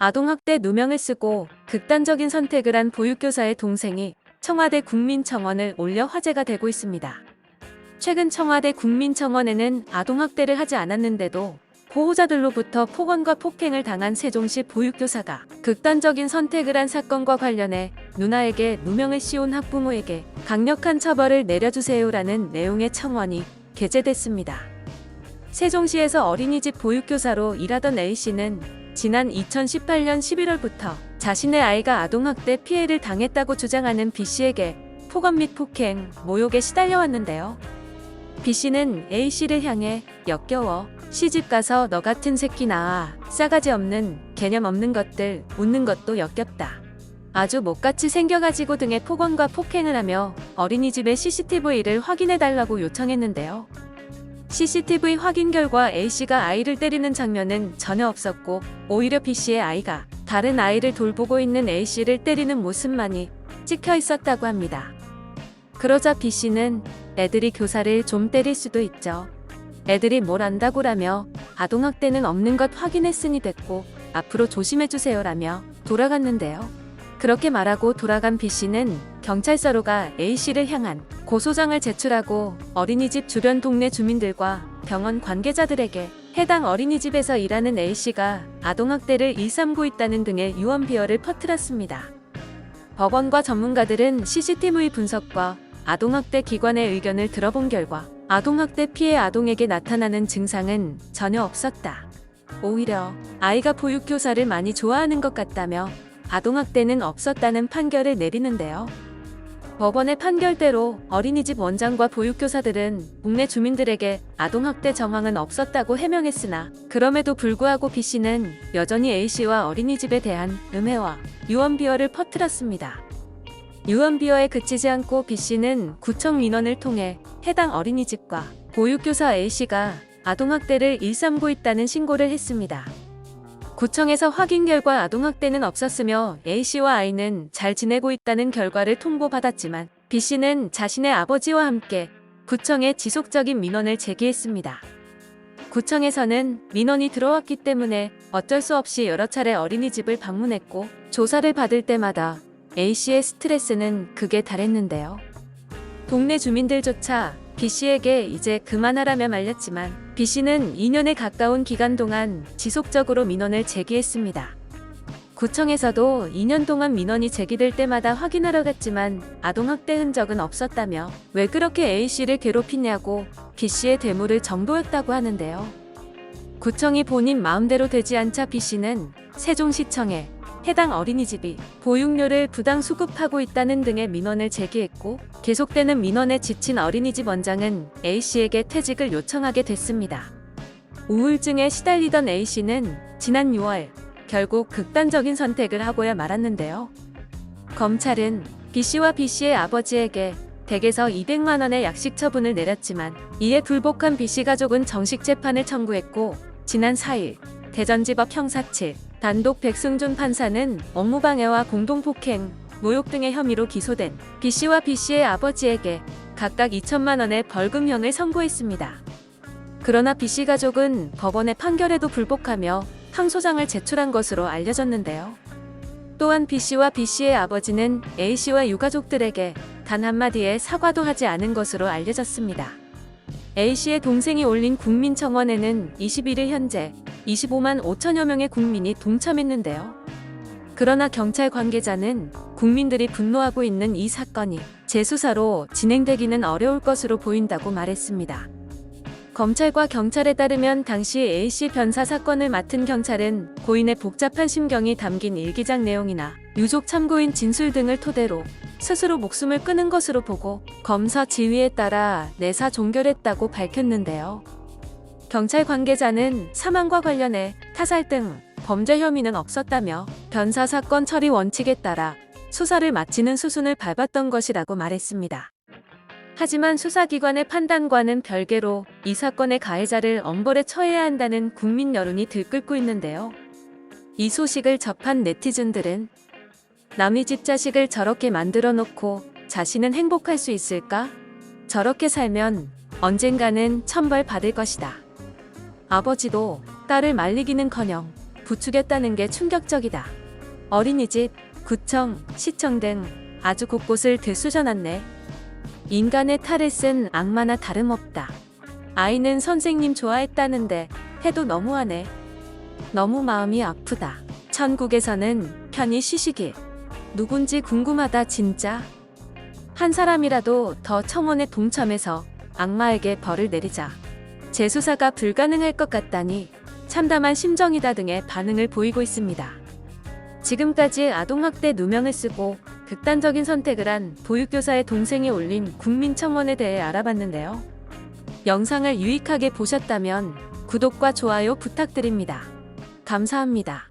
아동학대 누명을 쓰고 극단적인 선택을 한 보육교사의 동생이 청와대 국민청원을 올려 화제가 되고 있습니다. 최근 청와대 국민청원에는 아동학대를 하지 않았는데도 보호자들로부터 폭언과 폭행을 당한 세종시 보육교사가 극단적인 선택을 한 사건과 관련해 누나에게 누명을 씌운 학부모에게 강력한 처벌을 내려주세요라는 내용의 청원이 게재됐습니다. 세종시에서 어린이집 보육교사로 일하던 A씨는 지난 2018년 11월부터 자신의 아이가 아동학대 피해를 당했다고 주장하는 B씨에게 폭언 및 폭행, 모욕에 시달려왔는데요. B씨는 A씨를 향해 역겨워, 시집가서 너 같은 새끼 낳아, 싸가지 없는, 개념 없는 것들, 웃는 것도 역겹다. 아주 못같이 생겨가지고 등의 폭언과 폭행을 하며 어린이집의 CCTV를 확인해달라고 요청했는데요. CCTV 확인 결과 A씨가 아이를 때리는 장면은 전혀 없었고 오히려 B씨의 아이가 다른 아이를 돌보고 있는 A씨를 때리는 모습만이 찍혀 있었다고 합니다. 그러자 B씨는 애들이 교사를 좀 때릴 수도 있죠. 애들이 뭘 안다고라며 아동학대는 없는 것 확인했으니 됐고 앞으로 조심해주세요라며 돌아갔는데요. 그렇게 말하고 돌아간 B씨는 경찰서로 가 A씨를 향한 고소장을 제출하고 어린이집 주변 동네 주민들과 병원 관계자들에게 해당 어린이집에서 일하는 A씨가 아동학대를 일삼고 있다는 등의 유언 비어를 퍼뜨렸습니다. 법원과 전문가들은 CCTV 분석과 아동학대 기관의 의견을 들어본 결과 아동학대 피해 아동에게 나타나는 증상은 전혀 없었다. 오히려 아이가 보육교사를 많이 좋아하는 것 같다며 아동학대는 없었다는 판결을 내리는데요. 법원의 판결대로 어린이집 원장과 보육교사들은 동네 주민들에게 아동학대 정황은 없었다고 해명했으나 그럼에도 불구하고 B씨는 여전히 A씨와 어린이집에 대한 음해와 유언 비어를 퍼뜨렸습니다. 유언 비어에 그치지 않고 B씨는 구청 민원을 통해 해당 어린이집과 보육교사 A씨가 아동학대를 일삼고 있다는 신고를 했습니다. 구청에서 확인 결과 아동학대는 없었으며 A씨와 아이는 잘 지내고 있다는 결과를 통보받았지만 B씨는 자신의 아버지와 함께 구청에 지속적인 민원을 제기했습니다. 구청에서는 민원이 들어왔기 때문에 어쩔 수 없이 여러 차례 어린이집을 방문했고 조사를 받을 때마다 A씨의 스트레스는 극에 달했는데요. 동네 주민들조차 B씨에게 이제 그만하라며 말렸지만 B씨는 2년에 가까운 기간 동안 지속적으로 민원을 제기했습니다. 구청에서도 2년 동안 민원이 제기될 때마다 확인하러 갔지만 아동학대 흔적은 없었다며 왜 그렇게 A씨를 괴롭히냐고 B씨의 되물을 정도했다고 하는데요. 구청이 본인 마음대로 되지 않자 B씨는 세종시청에 해당 어린이집이 보육료를 부당 수급하고 있다는 등의 민원을 제기했고 계속되는 민원에 지친 어린이집 원장은 A씨에게 퇴직을 요청하게 됐습니다. 우울증에 시달리던 A씨는 지난 6월 결국 극단적인 선택을 하고야 말았는데요. 검찰은 B씨와 B씨의 아버지에게 댁에서 200만 원의 약식 처분을 내렸지만 이에 불복한 B씨 가족은 정식 재판을 청구했고 지난 4일 대전지법 형사 7 단독 백승준 판사는 업무방해와 공동폭행, 모욕 등의 혐의로 기소된 B씨와 B씨의 아버지에게 각각 2천만 원의 벌금형을 선고했습니다. 그러나 B씨 가족은 법원의 판결에도 불복하며 항소장을 제출한 것으로 알려졌는데요. 또한 B씨와 B씨의 아버지는 A씨와 유가족들에게 단 한마디의 사과도 하지 않은 것으로 알려졌습니다. A씨의 동생이 올린 국민청원에는 21일 현재 25만 5천여 명의 국민이 동참했는데요. 그러나 경찰 관계자는 국민들이 분노하고 있는 이 사건이 재수사로 진행되기는 어려울 것으로 보인다고 말했습니다. 검찰과 경찰에 따르면 당시 A씨 변사 사건을 맡은 경찰은 고인의 복잡한 심경이 담긴 일기장 내용이나 유족 참고인 진술 등을 토대로 스스로 목숨을 끊은 것으로 보고 검사 지휘에 따라 내사 종결했다고 밝혔는데요. 경찰 관계자는 사망과 관련해 타살 등 범죄 혐의는 없었다며 변사 사건 처리 원칙에 따라 수사를 마치는 수순을 밟았던 것이라고 말했습니다. 하지만 수사기관의 판단과는 별개로 이 사건의 가해자를 엄벌에 처해야 한다는 국민 여론이 들끓고 있는데요. 이 소식을 접한 네티즌들은 남의 집 자식을 저렇게 만들어 놓고 자신은 행복할 수 있을까? 저렇게 살면 언젠가는 천벌 받을 것이다. 아버지도 딸을 말리기는커녕 부추겼다는 게 충격적이다. 어린이집, 구청, 시청 등 아주 곳곳을 들쑤셔놨네. 인간의 탈을 쓴 악마나 다름없다. 아이는 선생님 좋아했다는데 해도 너무하네. 너무 마음이 아프다. 천국에서는 편히 쉬시길. 누군지 궁금하다 진짜. 한 사람이라도 더 청원에 동참해서 악마에게 벌을 내리자. 재수사가 불가능할 것 같다니 참담한 심정이다 등의 반응을 보이고 있습니다. 지금까지 아동학대 누명을 쓰고 극단적인 선택을 한 보육교사의 동생이 올린 국민청원에 대해 알아봤는데요. 영상을 유익하게 보셨다면 구독과 좋아요 부탁드립니다. 감사합니다.